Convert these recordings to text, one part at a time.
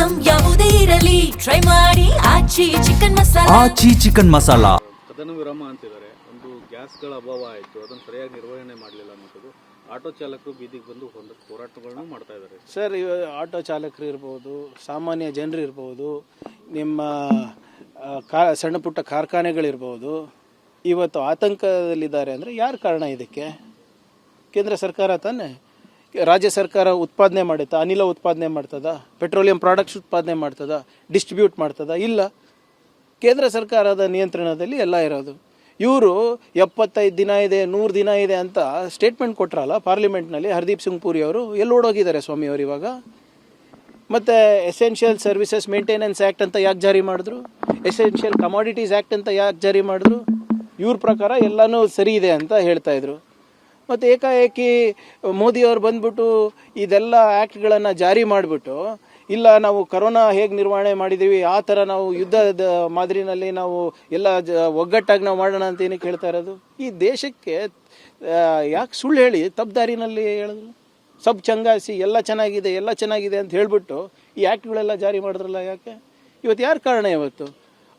Item ಯಾವುದೇ ಇರಲಿ try ಮಾಡಿ ಆಚಿ ಚಿಕನ್ ಮಸಾಲಾ. ಕದನ ವಿರಾಮ ಅಂತಿದ್ದಾರೆ. ಒಂದು ಗ್ಯಾಸ್ಗಳ ಅಭಾವ ಆಯಿತು, ಅದನ್ನು ಸರಿಯಾಗಿ ನಿರ್ವಹಣೆ ಮಾಡಲಿಲ್ಲ ಅನ್ನೋದು ಆಟೋ ಚಾಲಕರು ಬೀದಿಗೆ ಬಂದು ಹೋರಾಟಗಳನ್ನು ಮಾಡ್ತಾ ಇದ್ದಾರೆ. ಸರ್, ಆಟೋ ಚಾಲಕರು ಇರ್ಬೋದು, ಸಾಮಾನ್ಯ ಜನರು ಇರ್ಬೋದು, ನಿಮ್ಮ ಸಣ್ಣ ಪುಟ್ಟ ಕಾರ್ಖಾನೆಗಳಿರ್ಬೋದು, ಇವತ್ತು ಆತಂಕದಲ್ಲಿದ್ದಾರೆ ಅಂದರೆ ಯಾರು ಕಾರಣ ಇದಕ್ಕೆ? ಕೇಂದ್ರ ಸರ್ಕಾರ ತಾನೇ. ರಾಜ್ಯ ಸರ್ಕಾರ ಉತ್ಪಾದನೆ ಮಾಡುತ್ತಾ? ಅನಿಲ ಉತ್ಪಾದನೆ ಮಾಡ್ತದ? ಪೆಟ್ರೋಲಿಯಂ ಪ್ರಾಡಕ್ಟ್ಸ್ ಉತ್ಪಾದನೆ ಮಾಡ್ತದ? ಡಿಸ್ಟ್ರಿಬ್ಯೂಟ್ ಮಾಡ್ತದ? ಇಲ್ಲ. ಕೇಂದ್ರ ಸರ್ಕಾರದ ನಿಯಂತ್ರಣದಲ್ಲಿ ಎಲ್ಲ ಇರೋದು. ಇವರು 75 ದಿನ ಇದೆ, 100 ದಿನ ಇದೆ ಅಂತ ಸ್ಟೇಟ್ಮೆಂಟ್ ಕೊಟ್ರಲ್ಲ ಪಾರ್ಲಿಮೆಂಟ್ನಲ್ಲಿ. ಹರ್ದೀಪ್ ಸಿಂಗ್ ಪುರಿ ಅವರು ಎಲ್ಲಿ ಓಡೋಗಿದ್ದಾರೆ ಸ್ವಾಮಿ ಅವರು ಇವಾಗ? ಮತ್ತು ಎಸೆನ್ಷಿಯಲ್ ಸರ್ವಿಸಸ್ ಮೇಂಟೆನೆನ್ಸ್ ಆ್ಯಕ್ಟ್ ಅಂತ ಯಾಕೆ ಜಾರಿ ಮಾಡಿದ್ರು? ಎಸೆನ್ಷಿಯಲ್ ಕಮಾಡಿಟೀಸ್ ಆ್ಯಕ್ಟ್ ಅಂತ ಯಾಕೆ ಜಾರಿ ಮಾಡಿದ್ರು? ಇವ್ರ ಪ್ರಕಾರ ಎಲ್ಲನೂ ಸರಿ ಇದೆ ಅಂತ ಹೇಳ್ತಾಯಿದ್ರು. ಮತ್ತು ಏಕಾಏಕಿ ಮೋದಿಯವರು ಬಂದ್ಬಿಟ್ಟು ಇದೆಲ್ಲ ಆ್ಯಕ್ಟ್ಗಳನ್ನು ಜಾರಿ ಮಾಡಿಬಿಟ್ಟು, ಇಲ್ಲ ನಾವು ಕರೋನಾ ಹೇಗೆ ನಿರ್ವಹಣೆ ಮಾಡಿದ್ದೀವಿ ಆ ಥರ ನಾವು ಯುದ್ಧದ ಮಾದರಿನಲ್ಲಿ ನಾವು ಎಲ್ಲ ಒಗ್ಗಟ್ಟಾಗಿ ನಾವು ಮಾಡೋಣ ಅಂತ ಏನಕ್ಕೆ ಹೇಳ್ತಾ ಇರೋದು? ಈ ದೇಶಕ್ಕೆ ಯಾಕೆ ಸುಳ್ಳು ಹೇಳಿ ತಪ್ಪುದಾರಿನಲ್ಲಿ ಹೇಳಿದ್ರು? ಸಬ್ ಚಂಗಾಸಿ ಎಲ್ಲ ಚೆನ್ನಾಗಿದೆ ಅಂತ ಹೇಳಿಬಿಟ್ಟು ಈ ಆ್ಯಕ್ಟ್ಗಳೆಲ್ಲ ಜಾರಿ ಮಾಡಿದ್ರಲ್ಲ ಯಾಕೆ? ಇವತ್ತು ಯಾರು ಕಾರಣ? ಇವತ್ತು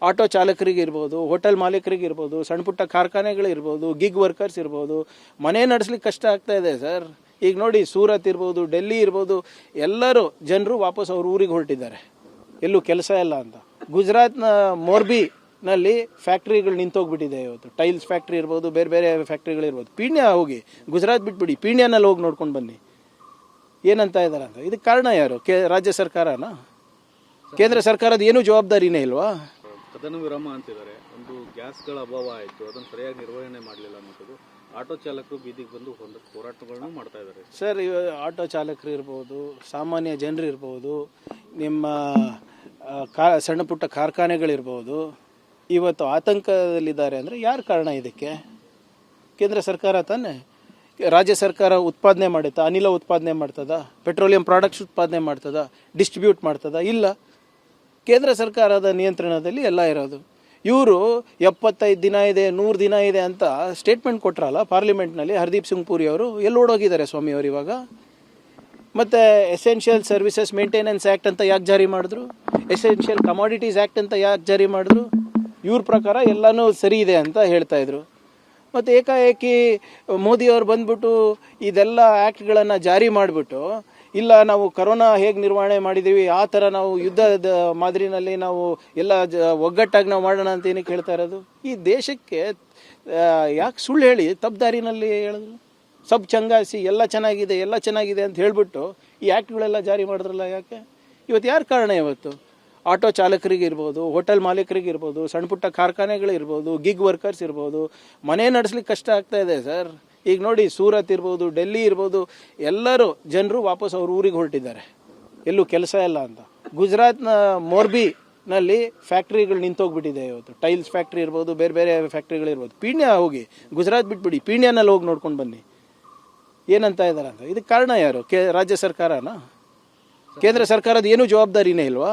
ಆಟೋ ಚಾಲಕರಿಗಿರ್ಬೋದು, ಹೋಟೆಲ್ ಮಾಲೀಕರಿಗಿರ್ಬೋದು, ಸಣ್ಣ ಪುಟ್ಟ ಕಾರ್ಖಾನೆಗಳಿರ್ಬೋದು, ಗಿಗ್ ವರ್ಕರ್ಸ್ ಇರ್ಬೋದು, ಮನೆ ನಡೆಸ್ಲಿಕ್ಕೆ ಕಷ್ಟ ಆಗ್ತಾ ಇದೆ ಸರ್. ಈಗ ನೋಡಿ, ಸೂರತ್ ಇರ್ಬೋದು, ಡೆಲ್ಲಿ ಇರ್ಬೋದು, ಎಲ್ಲರೂ ಜನರು ವಾಪಸ್ ಅವ್ರ ಊರಿಗೆ ಹೊರಟಿದ್ದಾರೆ, ಎಲ್ಲೂ ಕೆಲಸ ಇಲ್ಲ ಅಂತ. ಗುಜರಾತ್ನ ಮೋರ್ಬಿನಲ್ಲಿ ಫ್ಯಾಕ್ಟ್ರಿಗಳು ನಿಂತೋಗ್ಬಿಟ್ಟಿದೆ ಇವತ್ತು. ಟೈಲ್ಸ್ ಫ್ಯಾಕ್ಟ್ರಿ ಇರ್ಬೋದು, ಬೇರೆ ಬೇರೆ ಫ್ಯಾಕ್ಟ್ರಿಗಳಿರ್ಬೋದು. ಪೀಣ್ಯ ಹೋಗಿ, ಗುಜರಾತ್ ಬಿಟ್ಬಿಡಿ, ಪೀಣ್ಯನಲ್ಲಿ ಹೋಗಿ ನೋಡ್ಕೊಂಡು ಬನ್ನಿ ಏನಂತ ಇದ್ದಾರೆ ಅಂತ. ಇದಕ್ಕೆ ಕಾರಣ ಯಾರು? ರಾಜ್ಯ ಸರ್ಕಾರನಾ? ಕೇಂದ್ರ ಸರ್ಕಾರದ ಏನೂ ಜವಾಬ್ದಾರಿನೇ ಇಲ್ವಾ? ಕದನ ವಿರಾಮ ಅಂತಿದ್ದಾರೆ. ಒಂದು ಗ್ಯಾಸ್ಗಳ ಅಭಾವ ಆಯಿತು, ಅದನ್ನು ಸರಿಯಾಗಿ ನಿರ್ವಹಣೆ ಮಾಡಲಿಲ್ಲ ಅನ್ನೋದು ಆಟೋ ಚಾಲಕರು ಬೀದಿಗೆ ಬಂದು ಹೋರಾಟಗಳನ್ನು ಮಾಡ್ತಾ ಇದ್ದಾರೆ. ಸರ್, ಆಟೋ ಚಾಲಕರು ಇರ್ಬೋದು, ಸಾಮಾನ್ಯ ಜನರು ಇರ್ಬೋದು, ನಿಮ್ಮ ಸಣ್ಣ ಪುಟ್ಟ ಕಾರ್ಖಾನೆಗಳಿರ್ಬೋದು, ಇವತ್ತು ಆತಂಕದಲ್ಲಿದ್ದಾರೆ ಅಂದರೆ ಯಾರು ಕಾರಣ ಇದಕ್ಕೆ? ಕೇಂದ್ರ ಸರ್ಕಾರ ತಾನೇ. ರಾಜ್ಯ ಸರ್ಕಾರ ಉತ್ಪಾದನೆ ಮಾಡುತ್ತಾ? ಅನಿಲ ಉತ್ಪಾದನೆ ಮಾಡ್ತದ? ಪೆಟ್ರೋಲಿಯಂ ಪ್ರಾಡಕ್ಟ್ಸ್ ಉತ್ಪಾದನೆ ಮಾಡ್ತದ? ಡಿಸ್ಟ್ರಿಬ್ಯೂಟ್ ಮಾಡ್ತದ? ಇಲ್ಲ. ಕೇಂದ್ರ ಸರ್ಕಾರದ ನಿಯಂತ್ರಣದಲ್ಲಿ ಎಲ್ಲ ಇರೋದು. ಇವರು 75 ದಿನ ಇದೆ, 100 ದಿನ ಇದೆ ಅಂತ ಸ್ಟೇಟ್ಮೆಂಟ್ ಕೊಟ್ರಲ್ಲ ಪಾರ್ಲಿಮೆಂಟ್ನಲ್ಲಿ. ಹರ್ದೀಪ್ ಸಿಂಗ್ ಪುರಿ ಅವರು ಎಲ್ಲಿ ಓಡೋಗಿದ್ದಾರೆ ಸ್ವಾಮಿ ಅವರು ಇವಾಗ? ಮತ್ತು ಎಸೆನ್ಷಿಯಲ್ ಸರ್ವಿಸಸ್ ಮೇಂಟೆನೆನ್ಸ್ ಆ್ಯಕ್ಟ್ ಅಂತ ಯಾಕೆ ಜಾರಿ ಮಾಡಿದ್ರು? ಎಸೆನ್ಷಿಯಲ್ ಕಮಾಡಿಟೀಸ್ ಆ್ಯಕ್ಟ್ ಅಂತ ಯಾಕೆ ಜಾರಿ ಮಾಡಿದ್ರು? ಇವ್ರ ಪ್ರಕಾರ ಎಲ್ಲನೂ ಸರಿ ಇದೆ ಅಂತ ಹೇಳ್ತಾಯಿದ್ರು. ಮತ್ತು ಏಕಾಏಕಿ ಮೋದಿಯವರು ಬಂದ್ಬಿಟ್ಟು ಇದೆಲ್ಲ ಆ್ಯಕ್ಟ್ಗಳನ್ನು ಜಾರಿ ಮಾಡಿಬಿಟ್ಟು, ಇಲ್ಲ ನಾವು ಕರೋನಾ ಹೇಗೆ ನಿರ್ವಹಣೆ ಮಾಡಿದ್ದೀವಿ ಆ ಥರ ನಾವು ಯುದ್ಧದ ಮಾದರಿನಲ್ಲಿ ನಾವು ಎಲ್ಲ ಒಗ್ಗಟ್ಟಾಗಿ ನಾವು ಮಾಡೋಣ ಅಂತ ಏನಕ್ಕೆ ಹೇಳ್ತಾ ಇರೋದು? ಈ ದೇಶಕ್ಕೆ ಯಾಕೆ ಸುಳ್ಳು ಹೇಳಿ ತಪ್ಪುದಾರಿನಲ್ಲಿ ಹೇಳಿದ್ರು? ಸಬ್ ಚಂಗಾಸಿ ಎಲ್ಲ ಚೆನ್ನಾಗಿದೆ ಅಂತ ಹೇಳಿಬಿಟ್ಟು ಈ ಆ್ಯಕ್ಟ್ಗಳೆಲ್ಲ ಜಾರಿ ಮಾಡಿದ್ರಲ್ಲ ಯಾಕೆ? ಇವತ್ತು ಯಾರು ಕಾರಣ? ಇವತ್ತು ಆಟೋ ಚಾಲಕರಿಗಿರ್ಬೋದು, ಹೋಟೆಲ್ ಮಾಲೀಕರಿಗಿರ್ಬೋದು, ಸಣ್ಣ ಪುಟ್ಟ ಕಾರ್ಖಾನೆಗಳಿರ್ಬೋದು, ಗಿಗ್ ವರ್ಕರ್ಸ್ ಇರ್ಬೋದು, ಮನೆ ನಡೆಸ್ಲಿಕ್ಕೆ ಕಷ್ಟ ಆಗ್ತಾ ಇದೆ ಸರ್. ಈಗ ನೋಡಿ, ಸೂರತ್ ಇರ್ಬೋದು, ಡೆಲ್ಲಿ ಇರ್ಬೋದು, ಎಲ್ಲರೂ ಜನರು ವಾಪಸ್ ಅವ್ರ ಊರಿಗೆ ಹೊರಟಿದ್ದಾರೆ, ಎಲ್ಲೂ ಕೆಲಸ ಇಲ್ಲ ಅಂತ. ಗುಜರಾತ್ನ ಮೋರ್ಬಿನಲ್ಲಿ ಫ್ಯಾಕ್ಟ್ರಿಗಳು ನಿಂತೋಗ್ಬಿಟ್ಟಿದೆ ಇವತ್ತು. ಟೈಲ್ಸ್ ಫ್ಯಾಕ್ಟ್ರಿ ಇರ್ಬೋದು, ಬೇರೆ ಬೇರೆ ಫ್ಯಾಕ್ಟ್ರಿಗಳಿರ್ಬೋದು. ಪೀಣ್ಯ ಹೋಗಿ, ಗುಜರಾತ್ ಬಿಟ್ಬಿಡಿ, ಪೀಣ್ಯನಲ್ಲಿ ಹೋಗಿ ನೋಡ್ಕೊಂಡು ಬನ್ನಿ ಏನಂತ ಇದ್ದಾರೆ ಅಂತ. ಇದಕ್ಕೆ ಕಾರಣ ಯಾರು? ರಾಜ್ಯ ಸರ್ಕಾರನಾ? ಕೇಂದ್ರ ಸರ್ಕಾರದ ಏನೂ ಜವಾಬ್ದಾರಿನೇ ಇಲ್ವಾ?